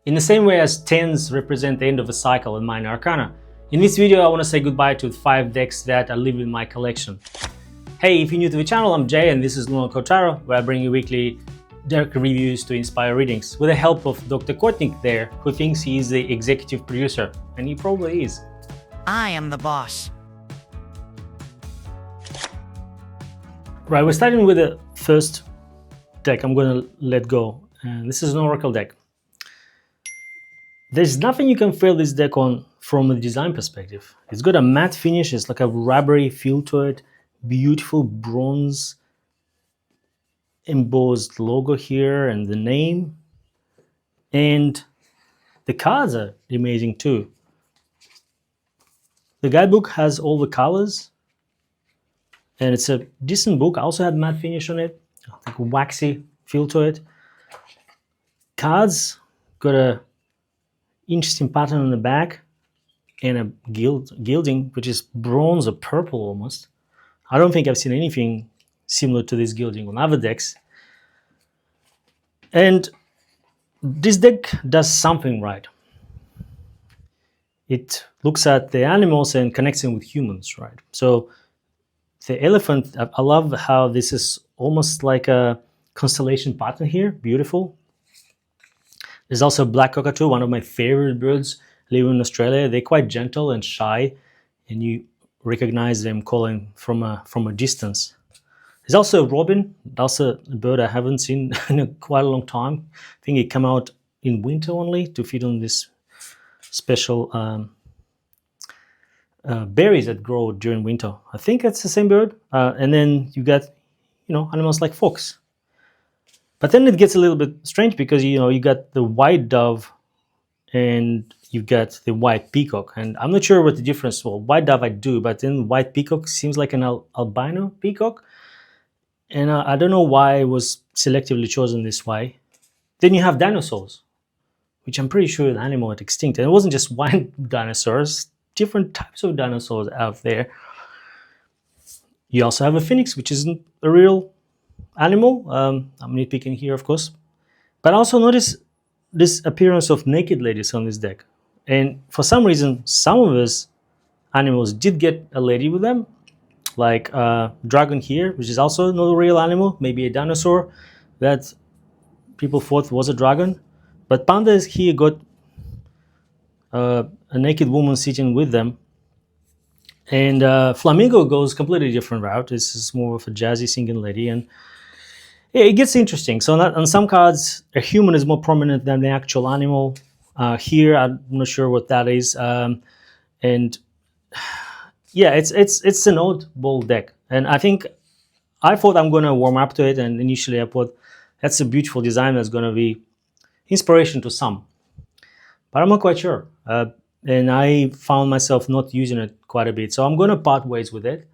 In the same way as 10s represent the end of a cycle in minor arcana, in this video I want to say goodbye to 5 decks that I live in my collection. Hey, if you're new to the channel, I'm Jay and this is Luminar Tarot, where I bring you weekly deck reviews to inspire readings, with the help of Dr. Kotnik there, who thinks he is the executive producer, and he probably is. I am the boss. Right, we're starting with the first deck I'm going to let go, and this is an Oracle deck. There's nothing you can fail this deck on from a design perspective. It's got a matte finish, it's like a rubbery feel to it, beautiful bronze embossed logo here and the name. And the cards are amazing too. The guidebook has all the colors and it's a decent book. I also had matte finish on it, like a waxy feel to it. Cards got a interesting pattern on the back and a gilding, which is bronze or purple almost. I don't think I've seen anything similar to this gilding on other decks. And this deck does something right. It looks at the animals and connects them with humans, right? So the elephant, I love how this is almost like a constellation pattern here, beautiful. There's also black cockatoo, one of my favorite birds living in Australia. They're quite gentle and shy, and you recognize them calling from a distance. There's also a robin, also a bird I haven't seen in quite a long time. I think it came out in winter only to feed on this special berries that grow during winter. I think it's the same bird. And then you got, animals like fox. But then it gets a little bit strange because, you got the white dove and you've got the white peacock. And I'm not sure what the difference, well, white dove I do, but then white peacock seems like an albino peacock. And I don't know why it was selectively chosen this way. Then you have dinosaurs, which I'm pretty sure is an animal at extinct. And it wasn't just one dinosaurs, different types of dinosaurs out there. You also have a phoenix, which isn't a real animal. I'm nitpicking here, of course. But also notice this appearance of naked ladies on this deck. And for some reason, some of these animals did get a lady with them, like dragon here, which is also not a real animal, maybe a dinosaur that people thought was a dragon. But pandas here got a naked woman sitting with them. And flamingo goes completely different route. This is more of a jazzy singing lady. And yeah, it gets interesting. So on some cards, a human is more prominent than the actual animal. Here, I'm not sure what that is. And yeah, it's an oddball deck. And I thought I'm going to warm up to it. And initially I thought that's a beautiful design that's going to be inspiration to some. But I'm not quite sure. And I found myself not using it quite a bit. So I'm going to part ways with it.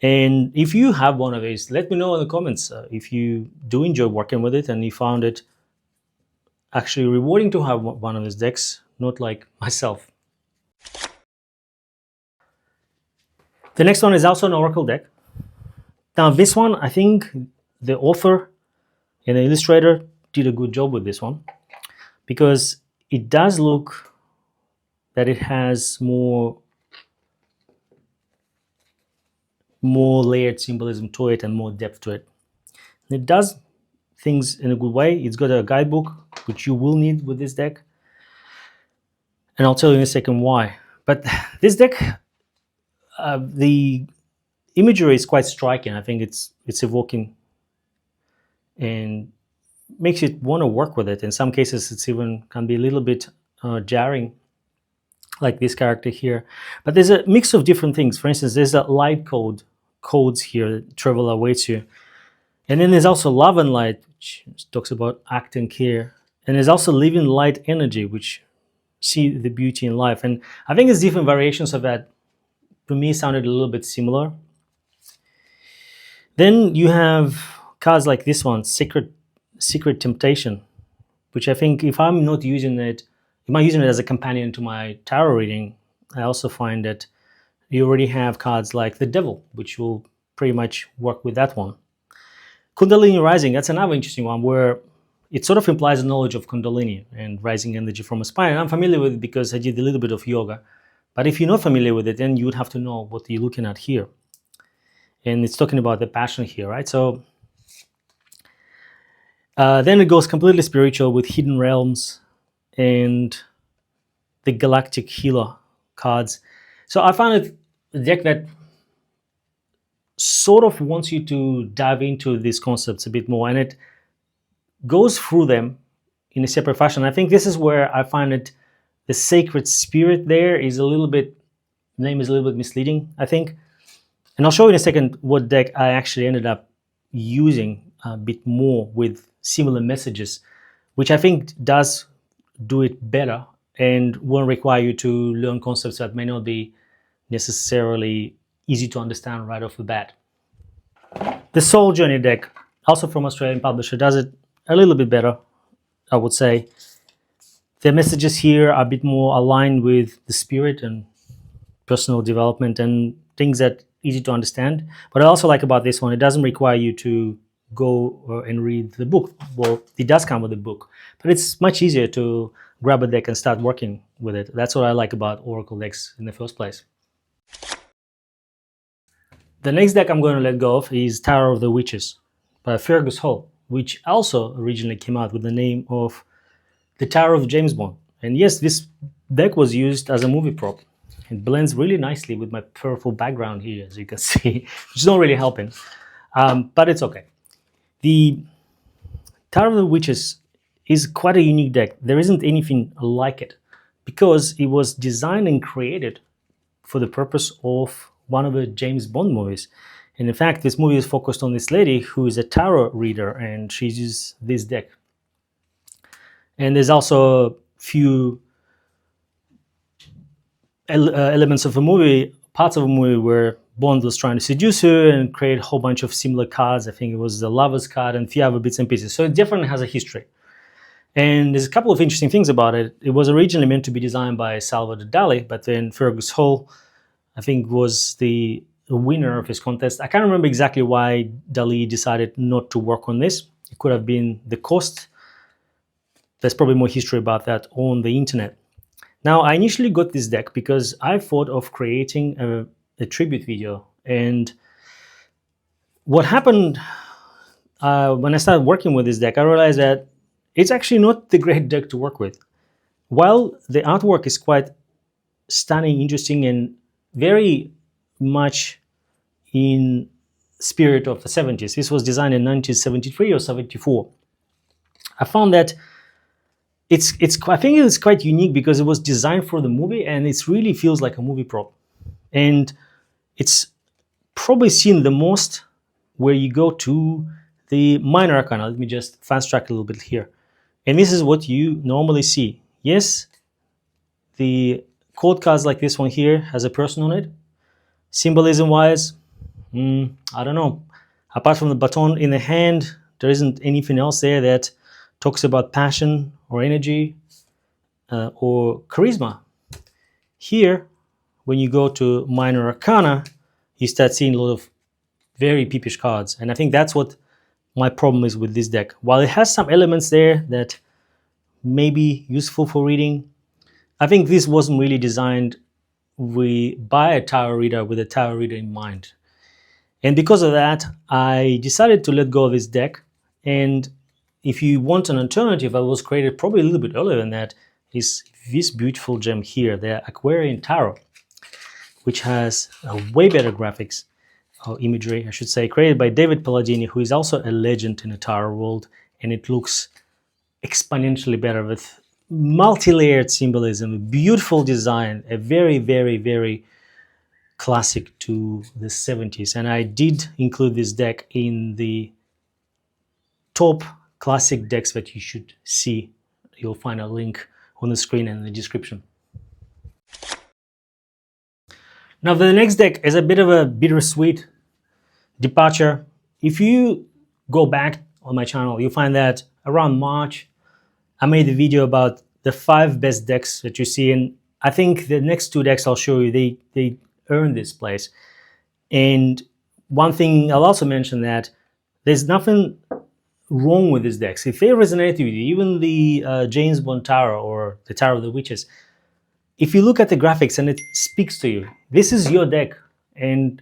And if you have one of these, let me know in the comments if you do enjoy working with it and you found it actually rewarding to have one of these decks, not like myself. The next one is also an Oracle deck. Now this one, I think the author and the illustrator did a good job with this one, because it does look that it has more layered symbolism to it and more depth to it. And it does things in a good way. It's got a guidebook, which you will need with this deck. And I'll tell you in a second why. But this deck, the imagery is quite striking. I think it's evoking and makes you want to work with it. In some cases, it's even can be a little bit jarring, like this character here. But there's a mix of different things. For instance, there's a light codes here that travel awaits you. And then there's also love and light, which talks about acting here. And there's also living light energy, which see the beauty in life. And I think there's different variations of that. To me, sounded a little bit similar. Then you have cards like this one, Secret Temptation, which I think if I'm not using it, if I'm using it as a companion to my tarot reading, I also find that you already have cards like the Devil, which will pretty much work with that one. Kundalini Rising, that's another interesting one where it sort of implies a knowledge of Kundalini and rising energy from a spine. And I'm familiar with it because I did a little bit of yoga. But if you're not familiar with it, then you would have to know what you're looking at here. And it's talking about the passion here, right? So then it goes completely spiritual with hidden realms and the galactic healer cards. So I found it a deck that sort of wants you to dive into these concepts a bit more, and it goes through them in a separate fashion. I think this is where I find it, the sacred spirit there is a little bit, name is a little bit misleading, I think. And I'll show you in a second what deck I actually ended up using a bit more with similar messages, which I think does do it better and won't require you to learn concepts that may not be necessarily easy to understand right off the bat. The Soul Journey deck, also from Australian publisher, does it a little bit better, I would say. The messages here are a bit more aligned with the spirit and personal development and things that easy to understand. What I also like about this one, it doesn't require you to go and read the book. Well, it does come with a book, but it's much easier to grab a deck and start working with it. That's what I like about Oracle decks in the first place. The next deck I'm going to let go of is Tarot of the Witches by Fergus Hall, which also originally came out with the name of the Tarot of James Bond. And yes, this deck was used as a movie prop. It blends really nicely with my purple background here, as you can see, which is not really helping, but it's okay. The Tarot of the Witches is quite a unique deck. There isn't anything like it because it was designed and created for the purpose of one of the James Bond movies. And in fact, this movie is focused on this lady who is a tarot reader, and she uses this deck. And there's also a few elements of a movie, parts of a movie where Bond was trying to seduce her and create a whole bunch of similar cards. I think it was the Lover's card and a few other bits and pieces. So it definitely has a history. And there's a couple of interesting things about it. It was originally meant to be designed by Salvador Dali, but then Fergus Hall, I think, was the winner of his contest. I can't remember exactly why Dali decided not to work on this. It could have been the cost. There's probably more history about that on the internet. Now, I initially got this deck because I thought of creating a tribute video. And what happened when I started working with this deck, I realized that it's actually not the great deck to work with. While the artwork is quite stunning, interesting, and very much in spirit of the 70s. This was designed in 1973 or 74. I found that I think it's quite unique because it was designed for the movie and it really feels like a movie prop. And it's probably seen the most where you go to the minor arcana. Let me just fast track a little bit here. And this is what you normally see. Yes, the court cards like this one here has a person on it. Symbolism wise, I don't know. Apart from the baton in the hand, there isn't anything else there that talks about passion or energy or charisma. Here, when you go to minor arcana, you start seeing a lot of very peepish cards. And I think that's what my problem is with this deck. While it has some elements there that may be useful for reading, I think this wasn't really designed by a tarot reader with a tarot reader in mind. And because of that, I decided to let go of this deck. And if you want an alternative, I was created probably a little bit earlier than that, is this beautiful gem here, the Aquarian Tarot, which has a way better graphics, or imagery, I should say, created by David Palladini, who is also a legend in the tarot world, and it looks exponentially better with multi-layered symbolism, beautiful design, a very, very, very classic to the 70s. And I did include this deck in the top classic decks that you should see. You'll find a link on the screen and in the description. Now, the next deck is a bit of a bittersweet departure. If you go back on my channel, you'll find that around March, I made a video about the 5 best decks that you see. And I think the next 2 decks I'll show you, they earn this place. And one thing I'll also mention that there's nothing wrong with these decks, if they resonate with you, even the James Bond Tarot or the Tarot of the Witches, if you look at the graphics and it speaks to you, this is your deck. And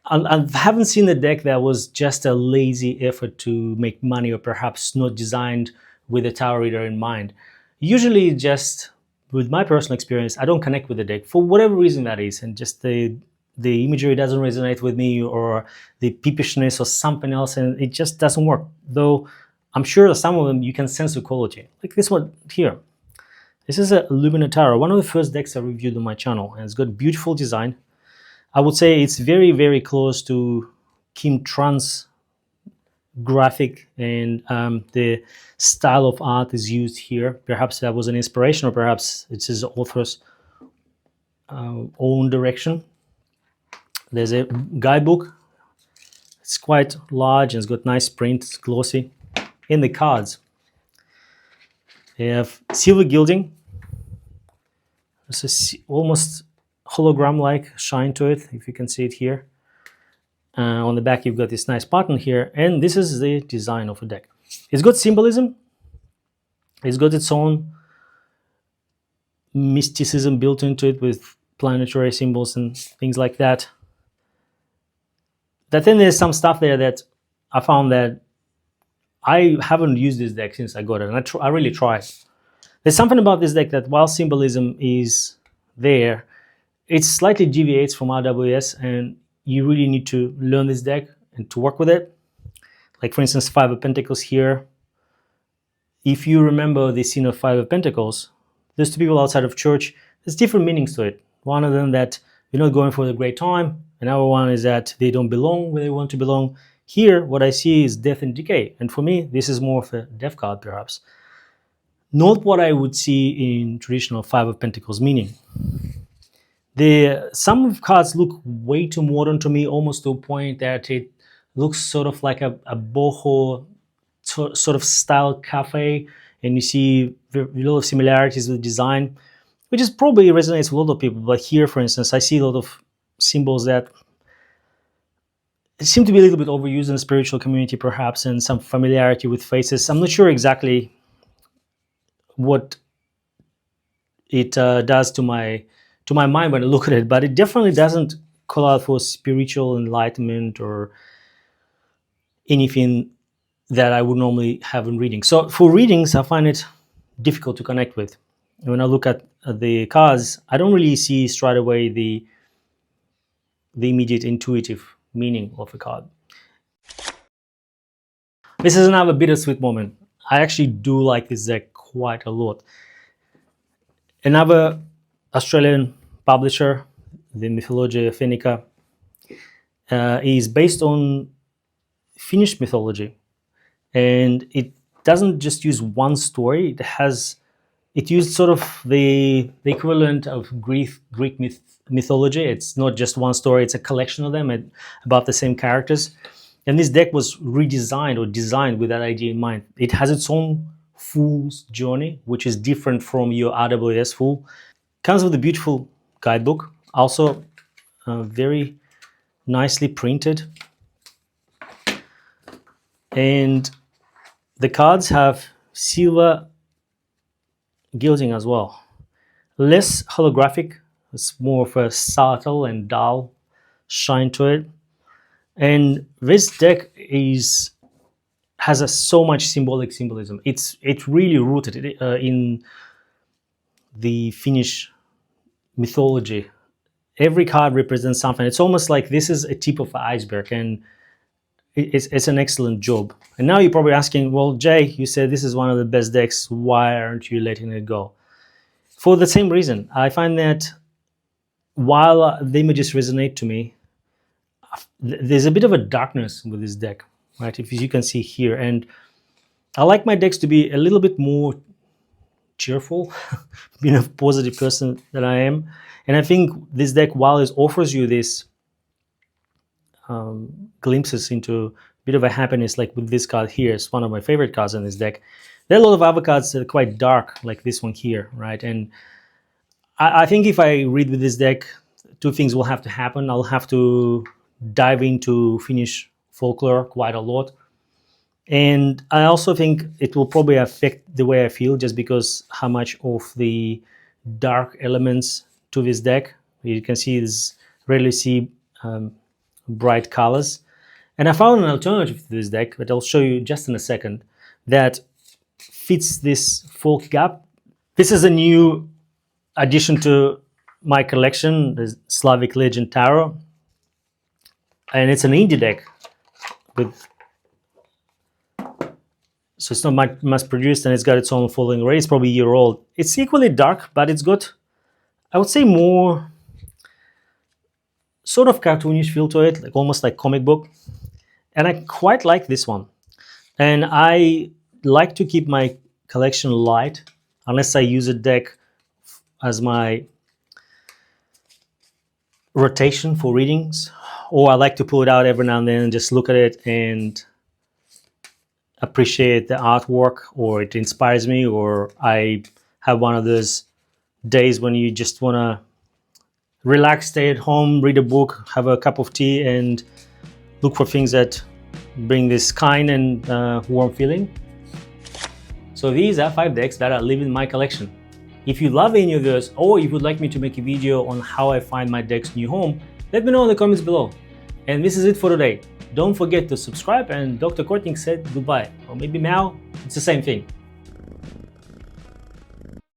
I haven't seen a deck that was just a lazy effort to make money, or perhaps not designed with a tarot reader in mind. Usually, just with my personal experience, I don't connect with the deck for whatever reason that is, and just the imagery doesn't resonate with me, or the peepishness or something else, and it just doesn't work. Though I'm sure that some of them you can sense the quality, like this one here. This is a Luminar Tarot, one of the first decks I reviewed on my channel, and it's got beautiful design. I would say it's very, very close to Kim Tran's graphic, and the style of art is used here. Perhaps that was an inspiration, or perhaps it's his author's own direction. There's a guidebook. It's quite large and it's got nice print, it's glossy. In the cards, they have silver gilding. There's almost hologram-like shine to it, if you can see it here. On the back, you've got this nice pattern here, and this is the design of a deck. It's got symbolism. It's got its own mysticism built into it with planetary symbols and things like that. But then there's some stuff there that I found that I haven't used this deck since I got it, and I really tried. There's something about this deck that, while symbolism is there, it slightly deviates from RWS, and you really need to learn this deck and to work with it. Like, for instance, Five of Pentacles here. If you remember the scene of Five of Pentacles, there's two people outside of church. There's different meanings to it. One of them that you're not going for a great time. Another one is that they don't belong where they want to belong. Here, what I see is death and decay. And for me, this is more of a death card, perhaps. Not what I would see in traditional Five of Pentacles meaning. Some of cards look way too modern to me, almost to a point that it looks sort of like a boho sort of style cafe, and you see a lot of similarities with design, which is probably resonates with a lot of people. But here, for instance, I see a lot of symbols that seem to be a little bit overused in the spiritual community, perhaps, and some familiarity with faces. I'm not sure exactly what it does to my mind when I look at it, but it definitely doesn't call out for spiritual enlightenment or anything that I would normally have in reading. So for readings, I find it difficult to connect with. When I look at the cards, I don't really see straight away the immediate intuitive meaning of a card. This is another bittersweet moment. I actually do like this deck quite a lot. Another Australian publisher, the Mythology Finica, is based on Finnish mythology, and it doesn't just use one story. It used sort of the equivalent of Greek mythology. It's not just one story; it's a collection of them about the same characters. And this deck was redesigned or designed with that idea in mind. It has its own Fool's Journey, which is different from your RWS Fool. Comes with a beautiful guidebook, also very nicely printed. And the cards have silver gilding as well. Less holographic, it's more of a subtle and dull shine to it. And this deck has so much symbolism. It's really rooted in the Finnish mythology. Every card represents something. It's almost like this is a tip of the iceberg, and it's an excellent job. And now you're probably asking, well, Jay, you said this is one of the best decks. Why aren't you letting it go? For the same reason. I find that while the images resonate to me, there's a bit of a darkness with this deck, right? If you can see here. And I like my decks to be a little bit more cheerful, being a positive person that I am. And I think this deck, while it offers you this glimpses into a bit of a happiness, like with this card here, it's one of my favorite cards in this deck. There are a lot of other cards that are quite dark, like this one here, right? And I think if I read with this deck, two things will have to happen. I'll have to dive into Finnish folklore quite a lot, And I also think it will probably affect the way I feel, just because how much of the dark elements to this deck. You can see this rarely see bright colors. And I found an alternative to this deck that I'll show you just in a second that fits this folk gap. This is a new addition to my collection, the Slavic Legend Tarot. And it's an indie deck with, so it's not mass produced, and it's got its own following already. It's probably a year old. It's equally dark, but it's got, I would say, more sort of cartoonish feel to it, like almost like comic book. And I quite like this one. And I like to keep my collection light unless I use a deck as my rotation for readings, or I like to pull it out every now and then and just look at it and appreciate the artwork, or it inspires me, or I have one of those days when you just want to relax, stay at home, read a book, have a cup of tea, and look for things that bring this kind and warm feeling. So these are 5 decks that are leaving my collection. If you love any of those, or if you would like me to make a video on how I find my deck's new home, let me know in the comments below. And this is it for today. Don't forget to subscribe, and Dr. Kotnik said goodbye. Or maybe now, it's the same thing.